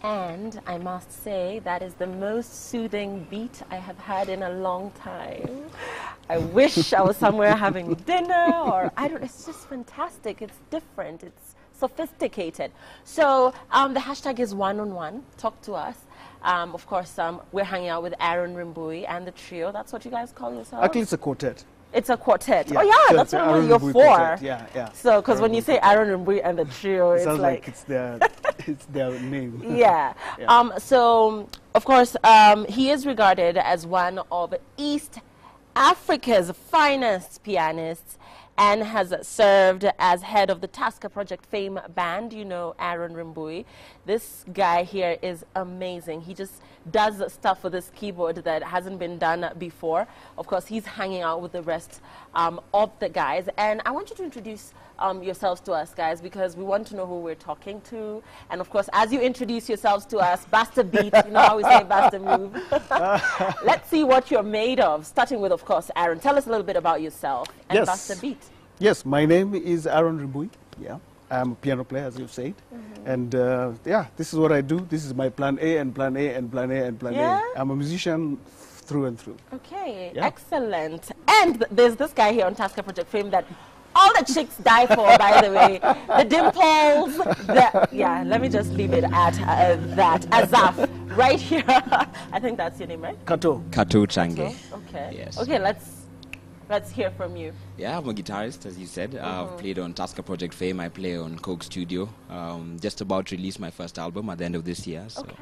And I must say, that is the most soothing beat I have had in a long time. I wish I was somewhere having dinner, or I don't, it's just fantastic. It's different. It's sophisticated. So the hashtag is one-on-one. Talk to us. Of course, we're hanging out with Aaron Rimbui and the trio. That's what you guys call yourselves? Actually, it's a quartet. It's a quartet. Yeah. Oh, yeah, So that's it's what you're for. Quartet. Yeah, yeah. So, because when you say Aaron Rimbui and the trio, it it's sounds like it's their, it's their name. Yeah. Yeah. So, of course, he is regarded as one of East Africa's finest pianists and has served as head of the Tasker Project Fame Band. You know Aaron Rimbui. This guy here is amazing. He just does stuff with this keyboard that hasn't been done before. Of course, he's hanging out with the rest of the guys. And I want you to introduce yourselves to us, guys, because we want to know who we're talking to. And of course, as you introduce yourselves to us, Basta Beat, you know how we say Basta Move. Let's see what you're made of, starting with, of course, Aaron. Tell us a little bit about yourself and Yes. Basta Beat. Yes, my name is Aaron Rimbui. Yeah, I'm a piano player, as you've said. And yeah, this is what I do. This is my plan A and plan A and plan A and plan Yeah? A. I'm a musician through and through. Okay, Yeah. excellent. And there's this guy here on Tasker Project Fame that all the chicks die for, by the way. The dimples, yeah, let me just leave it at that. Azaf, right here. I think that's your name, right? Kato. Kato Change. Okay. Yes. Okay, let's hear from you. Yeah, I'm a guitarist, as you said. I've played on Tasker Project Fame. I play on Coke Studio. Just about to release my first album at the end of this year. So. Okay.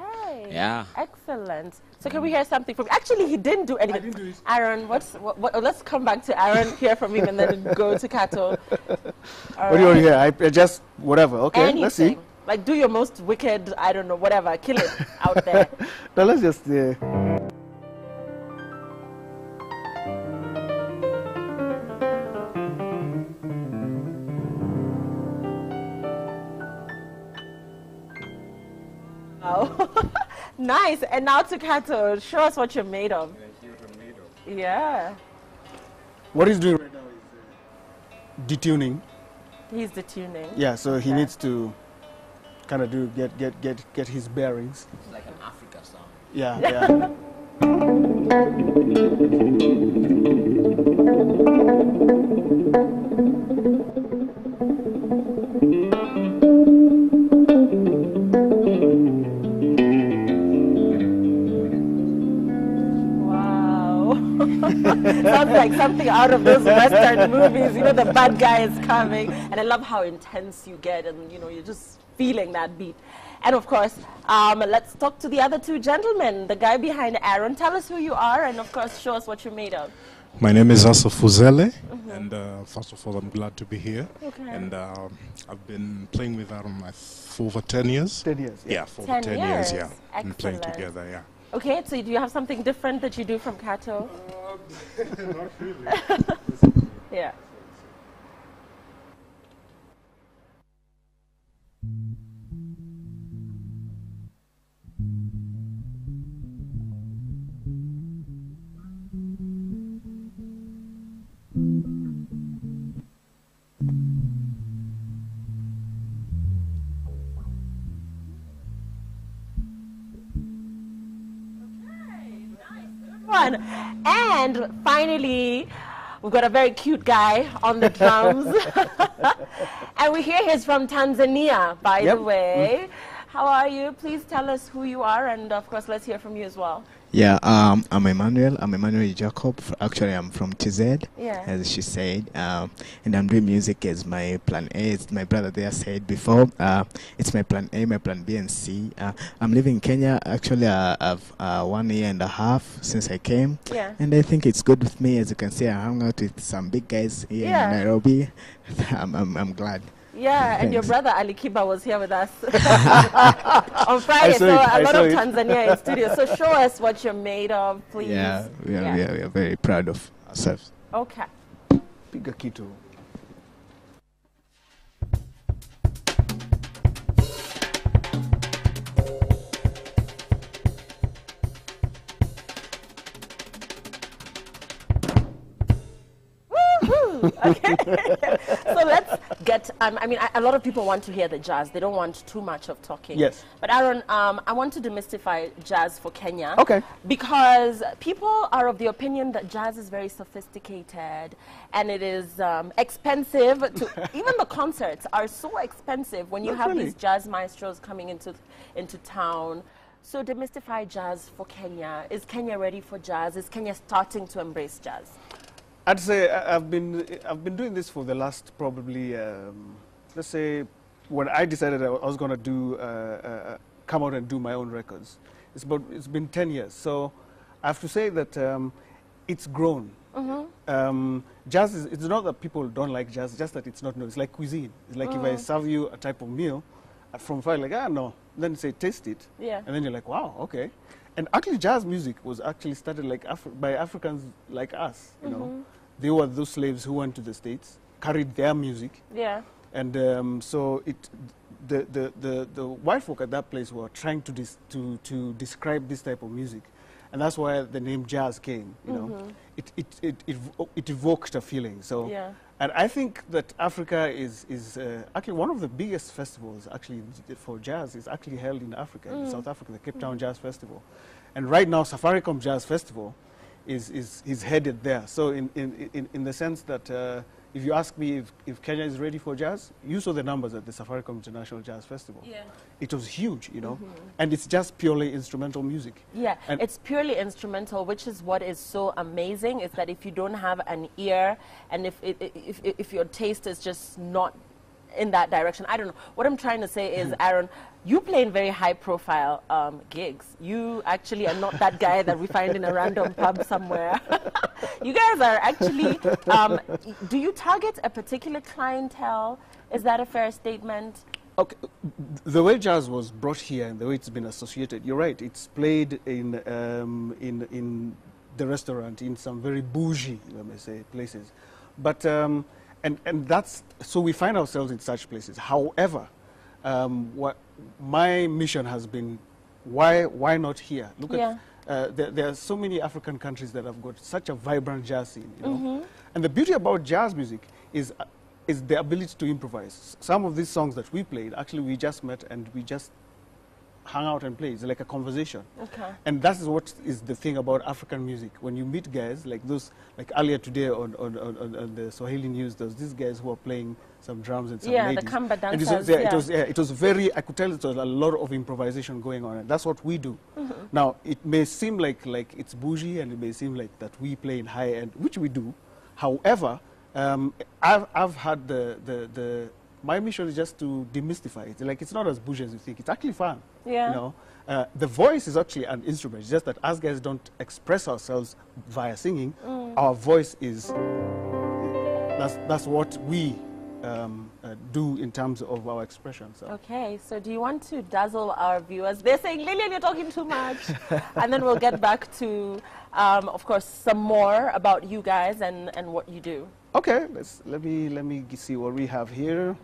Yeah. Excellent. So can we hear something from? Actually, he didn't do anything. I didn't do it. Aaron, let's come back to Aaron, hear from him, and then go to Kato. What do you want to hear? I just whatever. Okay, Anything. let's see. Like, do your most wicked, I don't know, whatever, kill it out there. Now let's just. Oh, nice. And now to Kato, show us what you're made of. Yeah, What he's doing right now is detuning. he's the tuning. Yeah, so he Okay. needs to kind of get his bearings. It's like an Africa song. Yeah, yeah. Wow. Sounds like something out of those Western movies. You know, the bad guy is coming. And I love how intense you get, and, you know, you're just feeling that beat. And of course, let's talk to the other two gentlemen. The guy behind Aaron, tell us who you are, and of course, show us what you're made of. My name is Asa Fuzele, and first of all, I'm glad to be here. Okay. And I've been playing with Aaron for over 10 years. 10 years. Yeah, for 10 10 years, years. yeah. Been playing Excellent. together, yeah. Okay, so do you have something different that you do from Kato? Not really. Yeah. One. And finally, we've got a very cute guy on the drums. And we hear he's from Tanzania, by Yep. the way. How are you? Please tell us who you are, and of course, let's hear from you as well. Yeah, I'm Emmanuel. I'm Emmanuel Jacob. Actually, I'm from TZ, Yeah. as she said. And I'm doing music as my plan A. As my brother there said before, it's my plan A, my plan B, and C. I'm living in Kenya. Actually, I've 1 year and a half since I came. Yeah. And I think it's good with me. As you can see, I hung out with some big guys here Yeah. in Nairobi. I'm glad. Yeah, and your Thanks. brother Ali Kiba was here with us on Friday, I saw so it, a I lot saw of it. Tanzania in studio. So show us what you're made of, please. Yeah, we are very proud of ourselves. Okay. Piga kitu. Okay. So let's get, I mean, a lot of people want to hear the jazz. They don't want too much of talking. Yes. But Aaron, I want to demystify jazz for Kenya. Okay. Because people are of the opinion that jazz is very sophisticated and it is expensive. Even the concerts are so expensive when you Not have really. these jazz maestros coming into town. So demystify jazz for Kenya. Is Kenya ready for jazz? Is Kenya starting to embrace jazz? I'd say I've been doing this for the last probably let's say when I decided I was going to do come out and do my own records. It's been 10 years, so I have to say that it's grown. Jazz is, it's not that people don't like jazz, just that it's not known. It's like cuisine. It's like if I serve you a type of meal from far, like no, then say taste it, Yeah. and then you're like wow, okay. And actually, jazz music was actually started like by Africans like us. You know, they were those slaves who went to the States, carried their music, Yeah. and so the white folk at that place were trying to describe this type of music, and that's why the name jazz came. You know, it evoked a feeling. So, Yeah. and I think that Africa is actually one of the biggest festivals actually for jazz is actually held in Africa, in South Africa, the Cape Town Jazz Festival, and right now Safaricom Jazz Festival is headed there. So in the sense that if you ask me if Kenya is ready for jazz, you saw the numbers at the Safaricom International Jazz Festival. Yeah. It was huge, you know, and it's just purely instrumental music. Yeah, And it's purely instrumental, which is what is so amazing, is that if you don't have an ear and if your taste is just not in that direction, I don't know. What I'm trying to say is, Aaron, you play in very high-profile gigs. You actually are not that guy that we find in a random pub somewhere. You guys are actually, do you target a particular clientele? Is that a fair statement? Okay, the way jazz was brought here and the way it's been associated, you're right. It's played in the restaurant, in some very bougie, let me say, places. But and that's so we find ourselves in such places. However, what my mission has been, why not here? Look Yeah. at there are so many African countries that have got such a vibrant jazz scene, you know. And the beauty about jazz music is the ability to improvise. Some of these songs that we played, actually we just met and we just hung out and played. It's like a conversation. Okay. And that is what is the thing about African music. When you meet guys like those, like earlier today on the Swahili news, there was these guys who were playing some drums and some Yeah, the ladies. Kamba And dancers, it was very, I could tell it was a lot of improvisation going on, and that's what we do. Now, it may seem like it's bougie, and it may seem like that we play in high end, which we do. However, I've had my mission is just to demystify it. Like, it's not as bougie as you think. It's actually fun. Yeah. You know, the voice is actually an instrument. It's just that us guys don't express ourselves via singing. Our voice is, that's what we do in terms of our expression. So. Okay, so do you want to dazzle our viewers? They're saying, Lillian, you're talking too much. And then we'll get back to, of course, some more about you guys and what you do. Okay, let me see what we have here.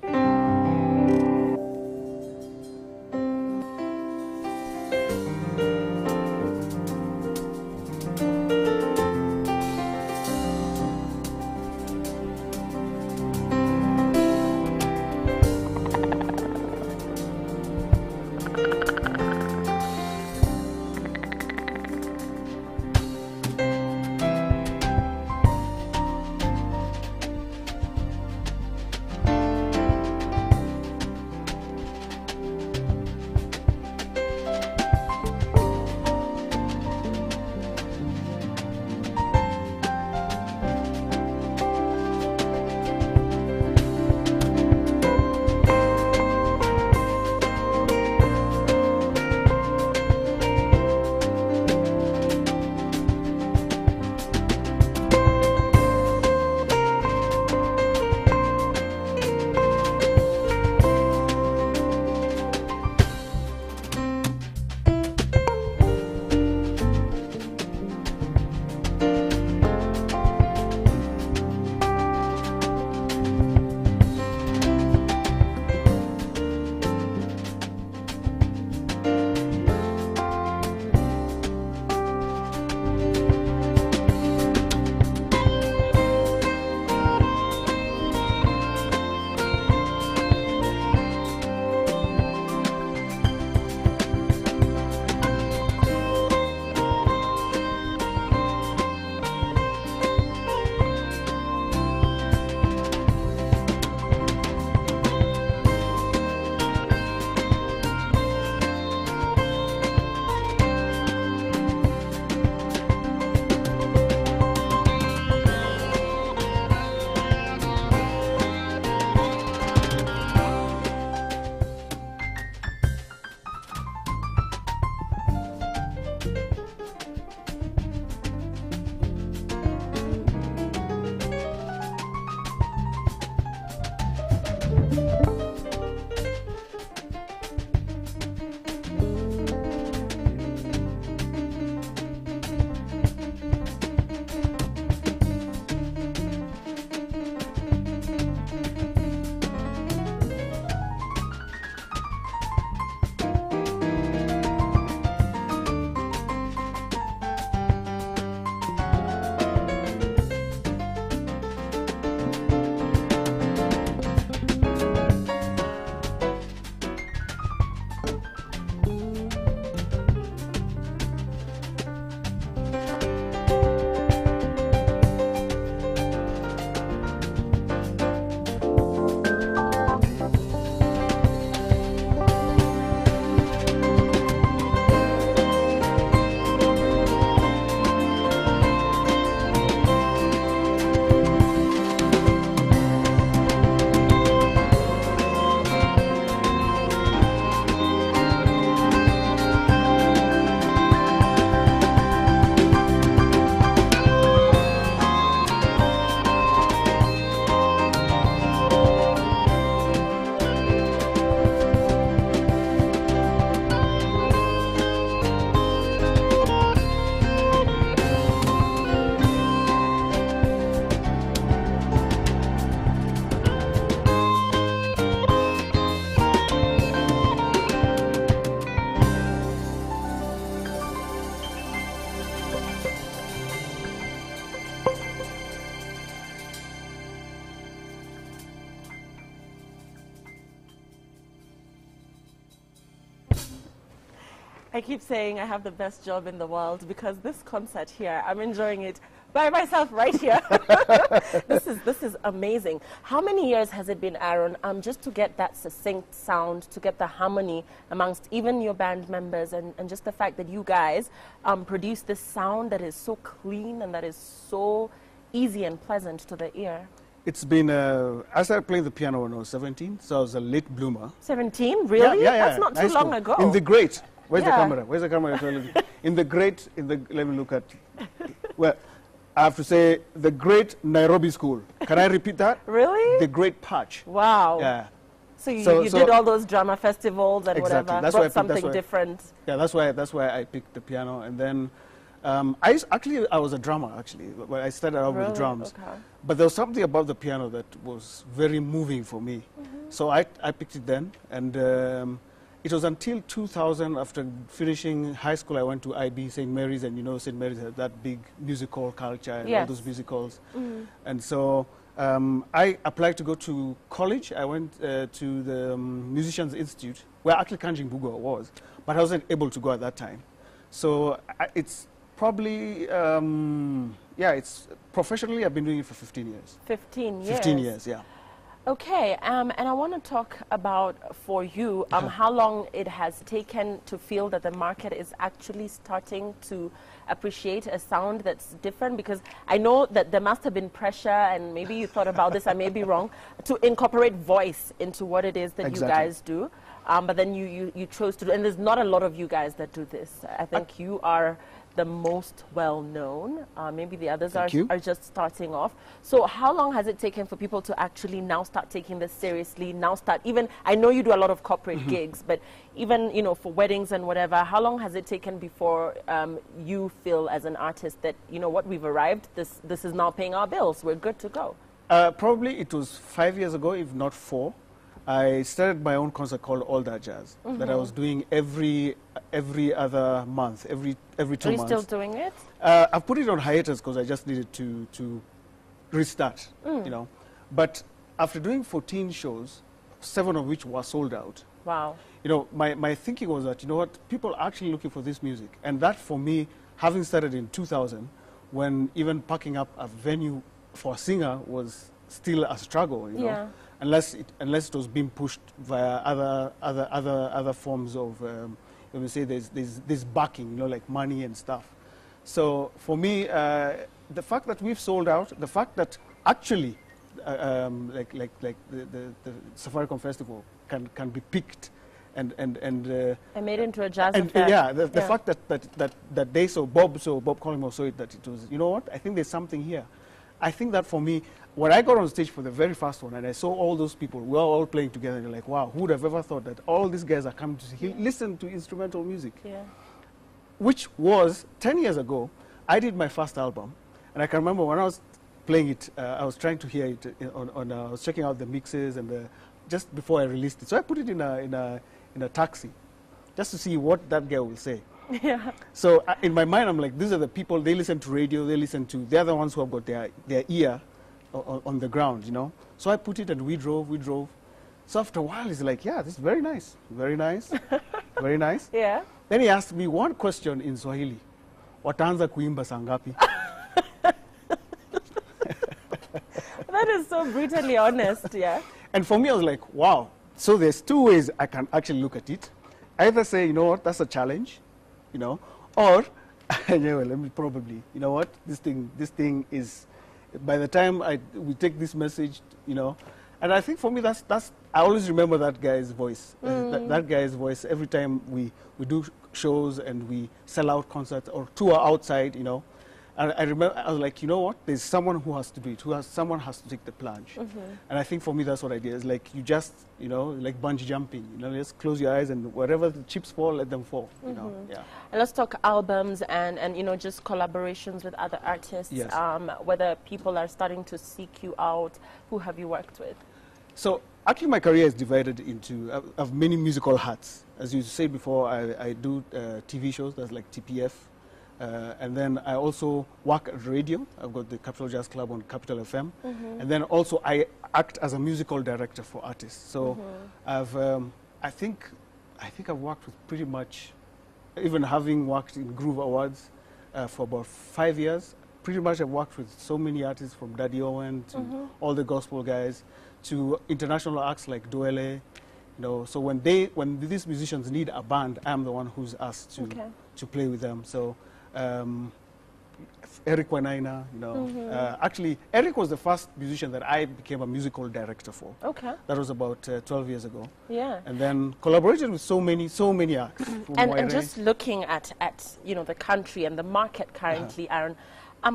I keep saying I have the best job in the world because this concert here, I'm enjoying it by myself right here. This is amazing. How many years has it been, Aaron, just to get that succinct sound, to get the harmony amongst even your band members, and just the fact that you guys produce this sound that is so clean and that is so easy and pleasant to the ear? It's been, I started playing the piano when I was 17, so I was a late bloomer. 17? Really? Yeah, That's not too long ago. In the great. Where's the Yeah. camera? Where's the camera? In the great, let me look at, well, I have to say, the great Nairobi School. Can I repeat that? Really? The Great Patch. Wow. Yeah. So you So did all those drama festivals and Exactly. whatever, That's why I brought picked- something that's why- different. Yeah, that's why I picked the piano. And then, I was a drummer, actually. I started out Really? with drums. Okay. But there was something about the piano that was very moving for me. So I picked it then. And it was until 2000, after finishing high school, I went to IB, St. Mary's. And you know, St. Mary's has that big musical culture and all Yes. those musicals. And so I applied to go to college. I went to the Musicians Institute, where actually Kanji Mbugua was. But I wasn't able to go at that time. So it's probably, it's professionally, I've been doing it for 15 years. 15 years. 15 years, yeah. Okay, and I want to talk about, for you, how long it has taken to feel that the market is actually starting to appreciate a sound that's different, because I know that there must have been pressure, and maybe you thought about this, I may be wrong, to incorporate voice into what it is that Exactly. you guys do, but then you chose to do, and there's not a lot of you guys that do this. I think you are the most well-known. Maybe the others are just starting off. So how long has it taken for people to actually now start taking this seriously, now start, even, I know you do a lot of corporate gigs, but even, you know, for weddings and whatever, how long has it taken before you feel as an artist that, you know what, we've arrived, this is now paying our bills, we're good to go? Probably it was 5 years ago, if not 4. I started my own concert called All That Jazz that I was doing every other month, every 2 months. Are you still doing it? I've put it on hiatus because I just needed to restart, you know. But after doing 14 shows, 7 of which were sold out, Wow. you know, my thinking was that, you know what, people are actually looking for this music. And that, for me, having started in 2000, when even packing up a venue for a singer was still a struggle, you know, unless it was being pushed via other forms of, let me say, there's backing, you know, like money and stuff. So for me, the fact that we've sold out, the fact that actually, like the Safaricom Festival can be picked and made into a jazz and affair. yeah, the fact that they saw Bob Collymore saw it, that it was, you know what, I think there's something here. I think that for me, when I got on stage for the very first one and I saw all those people, we were all playing together, and you're like, wow, who would have ever thought that all these guys are coming to listen to instrumental music? Yeah. Which was 10 years ago. I did my first album, and I can remember when I was playing it, I was trying to hear it I was checking out the mixes and just before I released it. So I put it in a taxi, just to see what that guy will say. Yeah. So in my mind, I'm like, these are the people, they listen to radio, they're the ones who have got their ear on the ground, you know. So I put it and we drove. So after a while, he's like, yeah, this is very nice, very nice. yeah. Then he asked me one question in Swahili. Wataanza kuimba sangapi? That is so brutally honest, yeah. And for me, I was like, wow. So there's 2 ways I can actually look at it. Either say, you know what, that's a challenge, you know, or, yeah, well, let me probably, you know what, this thing is, by the time we take this message, you know, and I think for me that's I always remember that guy's voice. That guy's voice every time we do shows and we sell out concerts or tour outside, you know. And I remember, I was like, you know what, there's someone who has to do it, someone has to take the plunge. And I think for me that's what I did. It's like you just, you know, like bungee jumping, you know, just close your eyes and wherever the chips fall, let them fall, you know. Yeah. And let's talk albums and you know, just collaborations with other artists. Yes. Whether people are starting to seek you out. Who have you worked with? So actually my career is divided into, I have many musical hats. As you said before, I do TV shows, that's like TPF. And then I also work at radio. I've got the Capital Jazz Club on Capital FM. And then also I act as a musical director for artists. So I think I've worked with pretty much even having worked in Groove Awards for about 5 years, pretty much I've worked with so many artists from Daddy Owen to all the gospel guys to international acts like Doele. So when these musicians need a band, I'm the one who's asked to play with them. So Eric Wanaina, actually Eric was the first musician that I became a musical director for. Okay. That was about 12 years ago. Yeah. And then collaborated with so many acts. And just looking at the country and the market currently, Aaron,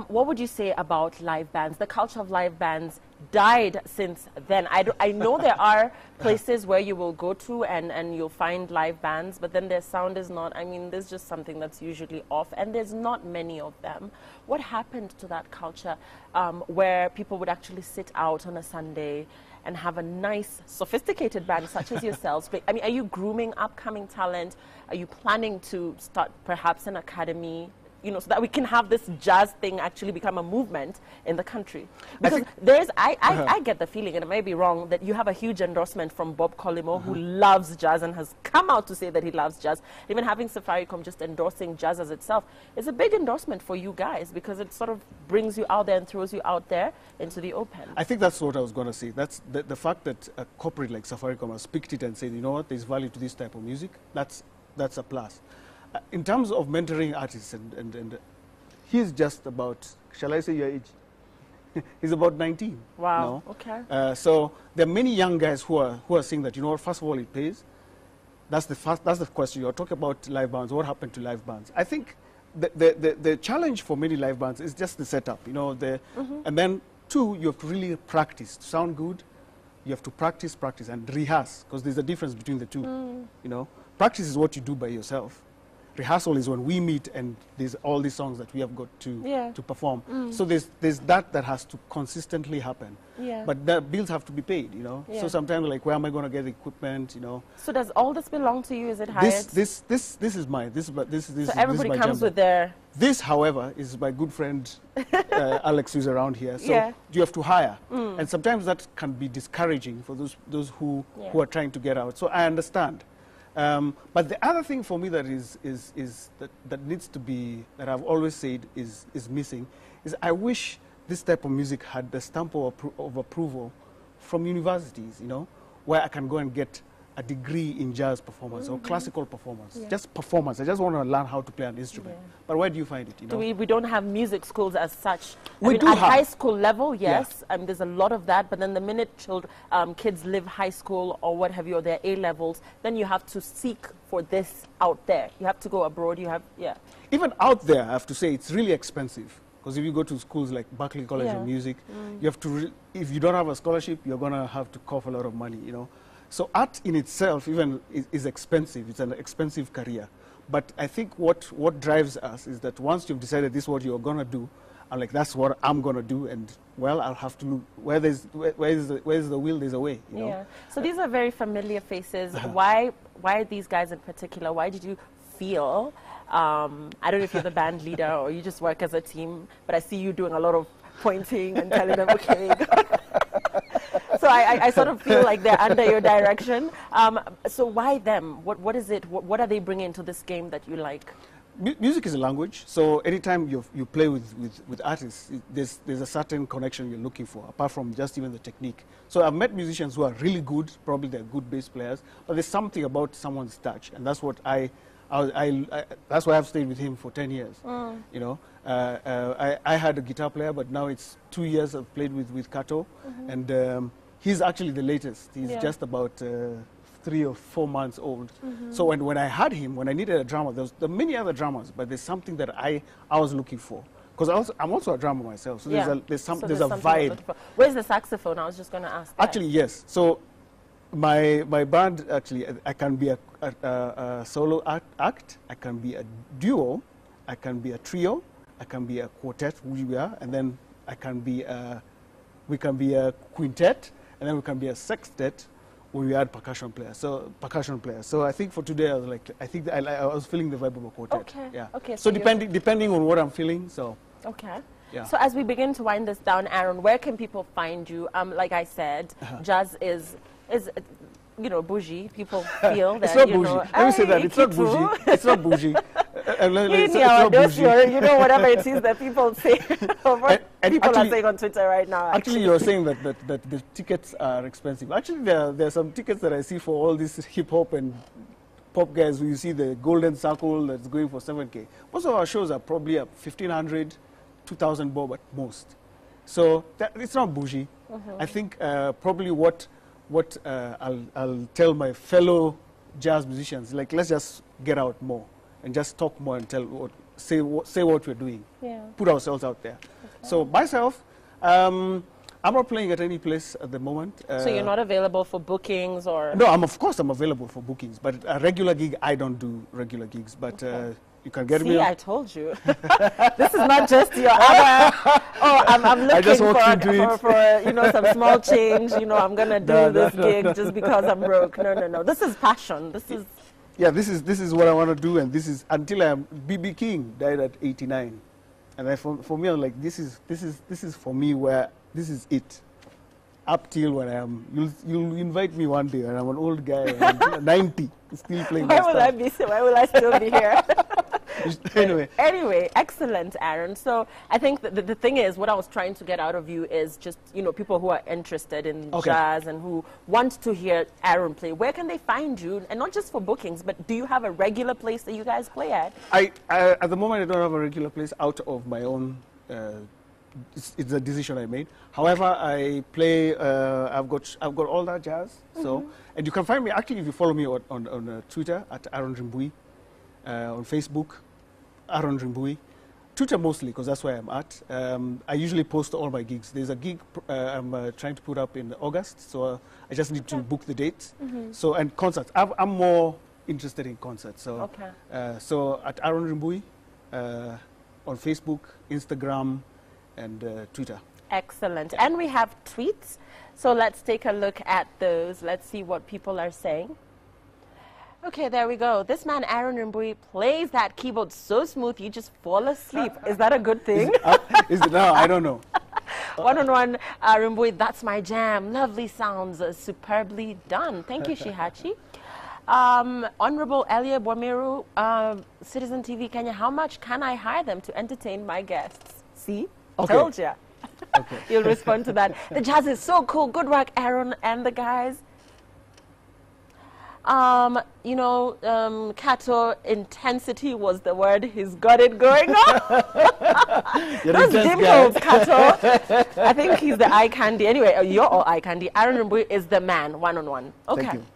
what would you say about live bands? The culture of live bands died since then. I know there are places where you will go to and you'll find live bands, but then their sound is not, there's just something that's usually off, and there's not many of them. What happened to that culture where people would actually sit out on a Sunday and have a nice, sophisticated band such as yourselves? Are you grooming upcoming talent? Are you planning to start perhaps an academy? So that we can have this jazz thing actually become a movement in the country. Because I get the feeling, and it may be wrong, that you have a huge endorsement from Bob Collymore, who loves jazz and has come out to say that he loves jazz. Even having Safaricom just endorsing jazz as itself is a big endorsement for you guys, because it sort of brings you out there and throws you out there into the open. I think that's what I was going to say. That's the fact that a corporate like Safaricom has picked it and said, you know what, there's value to this type of music. That's a plus. In terms of mentoring artists, and he's just about, shall I say your age? He's about 19. Wow, okay. So there are many young guys who are saying that, first of all, it pays. That's the question. You're talking about live bands. What happened to live bands? I think the challenge for many live bands is just the setup, and then two, you have to really practice to sound good. You have to practice and rehearse, because there's a difference between the two. Practice is what you do by yourself. Rehearsal is when we meet and there's all these songs that we have got to perform. So there's that has to consistently happen. Yeah. But the bills have to be paid, So sometimes like, where am I going to get the equipment, So does all this belong to you? Is it hired? This is mine. This so everybody comes with their... This, however, is my good friend Alex, who's around here. So you have to hire. And sometimes that can be discouraging for those who are trying to get out. So I understand. But the other thing for me that that needs to be, that I've always said is missing, is I wish this type of music had the stamp of approval from universities, where I can go and get a degree in jazz performance or classical performance. Just performance. I just want to learn how to play an instrument. But where do you find it? We don't have music schools as such. We do at have. High school level, yes. There's a lot of that. But then the minute kids leave high school or what have you, or their A levels, then you have to seek for this out there. You have to go abroad. Even out there, I have to say, it's really expensive. Because if you go to schools like Berklee College of Music, you have to. If you don't have a scholarship, you're going to have to cough a lot of money. So art in itself even is expensive. It's an expensive career. But I think what drives us is that once you've decided this is what you're going to do, I'm like, that's what I'm going to do. And, well, I'll have to look. Where is the will, there's a way. Yeah. So these are very familiar faces. Why these guys in particular? Why did you feel, I don't know if you're the band leader or you just work as a team, but I see you doing a lot of pointing and telling them, okay, so I sort of feel like they're under your direction. So why them? What is it? What are they bringing to this game that you like? Music is a language. So anytime you play with artists, there's a certain connection you're looking for, apart from just even the technique. So I've met musicians who are really good, probably they're good bass players, but there's something about someone's touch, and that's what that's why I've stayed with him for 10 years. I had a guitar player, but now it's 2 years I've played with Kato, and he's actually the latest. He's just about 3 or 4 months old. So when I had him, when I needed a drummer, there were many other drummers, but there's something that I was looking for. Because I'm also a drummer myself, so there's a vibe. Where's the saxophone? I was just going to ask that. Actually, yes. So my band, actually, I can be a solo act, I can be a duo, I can be a trio, I can be a quartet, which we are, and then we can be a quintet, and then we can be a sextet when we add percussion players. So I think for today, I was feeling the vibe of a quartet. Okay. Yeah. Okay. So depending on what I'm feeling, so. Okay. Yeah. So as we begin to wind this down, Aaron, where can people find you? Like I said, jazz is you know, bougie. People feel that, It's not you bougie. know, Let me say that. "Ay, It's not Kitu." bougie. It's not bougie. It's You not know, bougie. you know, whatever it is that people say, what And people actually- are saying on Twitter right now. Actually, you're saying that the tickets are expensive. Actually, there are some tickets that I see for all these hip hop and pop guys. Where you see the Golden Circle that's going for 7K. Most of our shows are probably at 1,500, 2,000 bob at most. So it's not bougie. I think probably what I'll tell my fellow jazz musicians, like, let's just get out more and just talk more and say what we're doing. Yeah. Put ourselves out there. So myself, I'm not playing at any place at the moment. So you're not available for bookings or? No, of course I'm available for bookings, but a regular gig, I don't do regular gigs. But you can get me. See, I told you. This is not just your other. Oh, I'm looking just walked into it. for you know, some small change. You know, I'm gonna do this gig just because I'm broke. No. This is passion. This is. Yeah, this is what I want to do, and this is until I'm. B.B. King died at 89, and for me, I'm like, this is for me where this is it. Up till when I am, you'll invite me one day, and I'm an old guy, and I'm 90, still playing. Why will I still be here? Anyway, excellent, Aaron. So I think the thing is, what I was trying to get out of you is just, you know, people who are interested in jazz and who want to hear Aaron play. Where can they find you? And not just for bookings, but do you have a regular place that you guys play at? I at the moment, I don't have a regular place out of my own. It's a decision I made. However, I play. I've got all that jazz. So, and you can find me actually if you follow me on Twitter at Aaron Rimbui, on Facebook, Aaron Rimbui, Twitter mostly because that's where I'm at. I usually post all my gigs. There's a gig I'm trying to put up in August, so I just need to book the dates. So, and concerts. I'm more interested in concerts. So, so at Aaron Rimbui, on Facebook, Instagram, and Twitter. Excellent. And we have tweets. So let's take a look at those. Let's see what people are saying. Okay, there we go. This man, Aaron Rimbui, plays that keyboard so smooth you just fall asleep. Is that a good thing? Is it now? I don't know. One-on-one, Rimbui, that's my jam. Lovely sounds, superbly done. Thank you, Shihachi. Honorable Elia Bomeru, Citizen TV Kenya, how much can I hire them to entertain my guests? See? Told ya. You'll respond to that. The jazz is so cool. Good work, Aaron and the guys. You know, Kato, intensity was the word. He's got it going on. Those dimples, Kato. I think he's the eye candy. Anyway, you're all eye candy. Aaron Rimbui is the man, one-on-one. Okay. Thank you.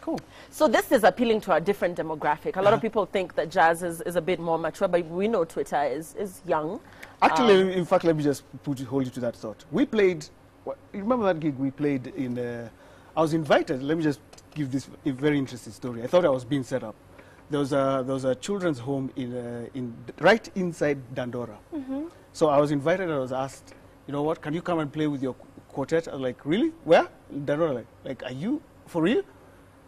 Cool. So this is appealing to a different demographic. A lot of people think that jazz is a bit more mature, but we know Twitter is young. Actually, in fact, let me just hold you to that thought. We played, you remember that gig we played in, I was invited, let me just give this a very interesting story. I thought I was being set up. There was a children's home right inside Dandora. So I was invited and I was asked, you know what, can you come and play with your quartet? I was like, really? Where? Dandora. Like, are you for real?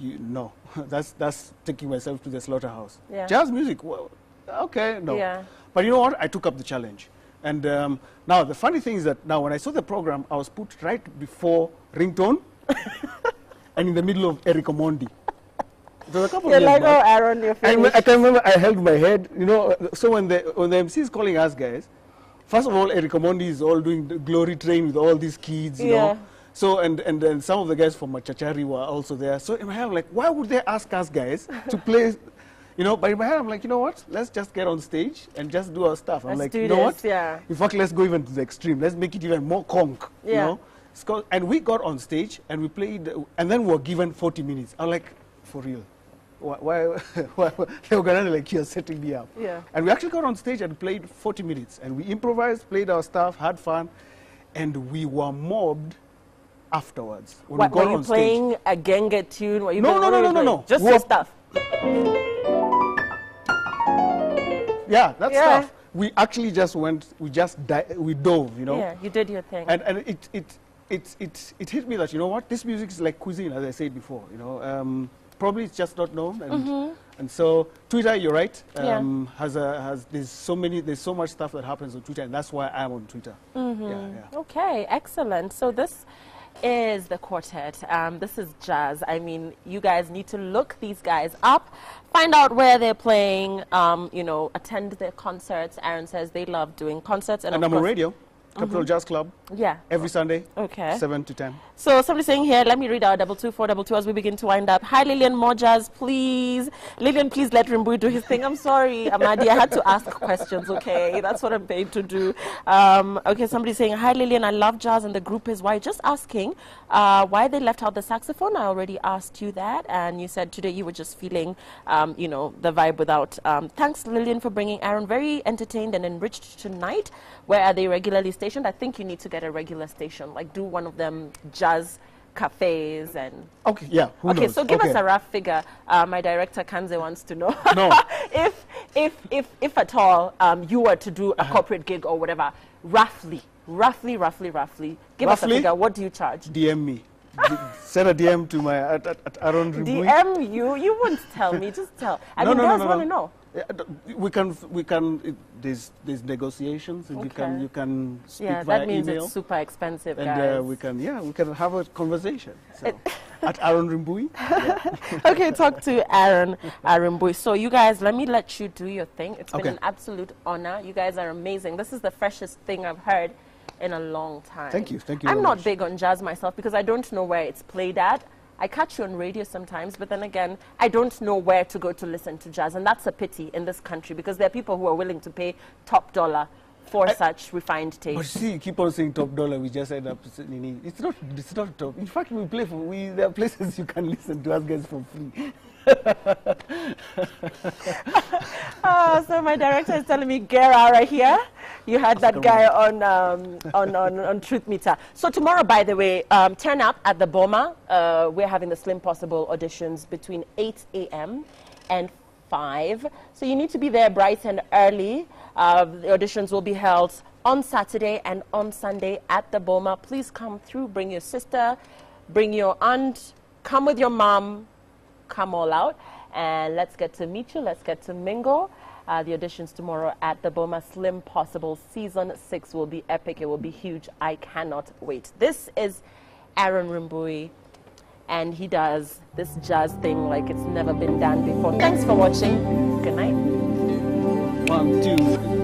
No, that's taking myself to the slaughterhouse. Yeah. Jazz music, well, okay, no. Yeah. But you know what? I took up the challenge. And now the funny thing is that now when I saw the program, I was put right before Ringtone and in the middle of Eric Omondi. It was a couple You're of years like, back. oh, Aaron, you're finished. I can remember I held my head, you know, so when the MC is calling us guys, first of all, Eric Omondi is all doing the glory train with all these kids, you know. So, and then some of the guys from Machachari were also there. So in my head, I'm like, why would they ask us guys to play, you know? But in my head, I'm like, you know what? Let's just get on stage and just do our stuff. I'm like, you know what? Yeah. In fact, let's go even to the extreme. Let's make it even more conk, you know? And we got on stage and we played, and then we were given 40 minutes. I'm like, for real? Why they were going to like, you're setting me up. Yeah. And we actually got on stage and played 40 minutes. And we improvised, played our stuff, had fun, and we were mobbed afterwards. When we got were you on playing stage. a Genge tune? Were you No. Just your stuff. Yeah, that stuff. We actually just went, we dove, you know. Yeah, you did your thing. And it hit me that, you know what, this music is like cuisine, as I said before, you know. Probably it's just not known. And so Twitter, you're right, there's so much stuff that happens on Twitter, and that's why I'm on Twitter. Okay, excellent. So this is the quartet. This is jazz. I mean, you guys need to look these guys up, find out where they're playing, you know, attend their concerts. Aaron says they love doing concerts. And I'm of on course, radio, Capital Jazz Club, yeah. every Sunday, Okay. 7 to 10. So somebody's saying here, let me read out 22422 as we begin to wind up. Hi, Lillian, more jazz, please. Lillian, please let Rimbui do his thing. I'm sorry, Amadi, I had to ask questions, okay? That's what I'm paid to do. Okay, somebody's saying, hi, Lillian, I love jazz and the group is why. Just asking why they left out the saxophone. I already asked you that, and you said today you were just feeling, you know, the vibe without. Thanks, Lillian, for bringing Aaron. Very entertained and enriched tonight. Where are they regularly stationed? I think you need to get a regular station, like do one of them jazz cafes and... Okay, yeah. Who knows? So give us a rough figure. My director, Kanze, wants to know. No. if at all you were to do a corporate gig or whatever, roughly, give us a figure. What do you charge? DM me. Send a DM to my at Aaron Rimbui. DM you? You won't tell me. Just tell. I mean, girls want to know. Yeah, we can. There's negotiations, and Okay. you can speak Yeah, via that means email, it's super expensive, and guys. we can have a conversation. So, at Aaron Rimbui. Okay, talk to Aaron Rimbui. So you guys, let me let you do your thing. It's been an absolute honor. You guys are amazing. This is the freshest thing I've heard in a long time. Thank you. I'm very not much. big on jazz myself because I don't know where it's played at. I catch you on radio sometimes, but then again, I don't know where to go to listen to jazz, and that's a pity in this country because there are people who are willing to pay top dollar for such refined But taste. see, you keep on saying top dollar. We just end up. It's not top. In fact, we play for. There are places you can listen to us guys for free. So my director is telling me, get out right here. You had that guy on Truth Meter. So tomorrow, by the way, turn up at the Boma. We're having the Slim Possible auditions between 8 a.m. and 5. So you need to be there bright and early. The auditions will be held on Saturday and on Sunday at the Boma. Please come through. Bring your sister. Bring your aunt. Come with your mom. Come all out. And let's get to meet you. Let's get to mingle. The auditions tomorrow at the Boma. Slim Possible Season 6 will be epic. It will be huge. I cannot wait. This is Aaron Rimbui, and he does this jazz thing like it's never been done before. Thanks for watching. Good night. 1, 2.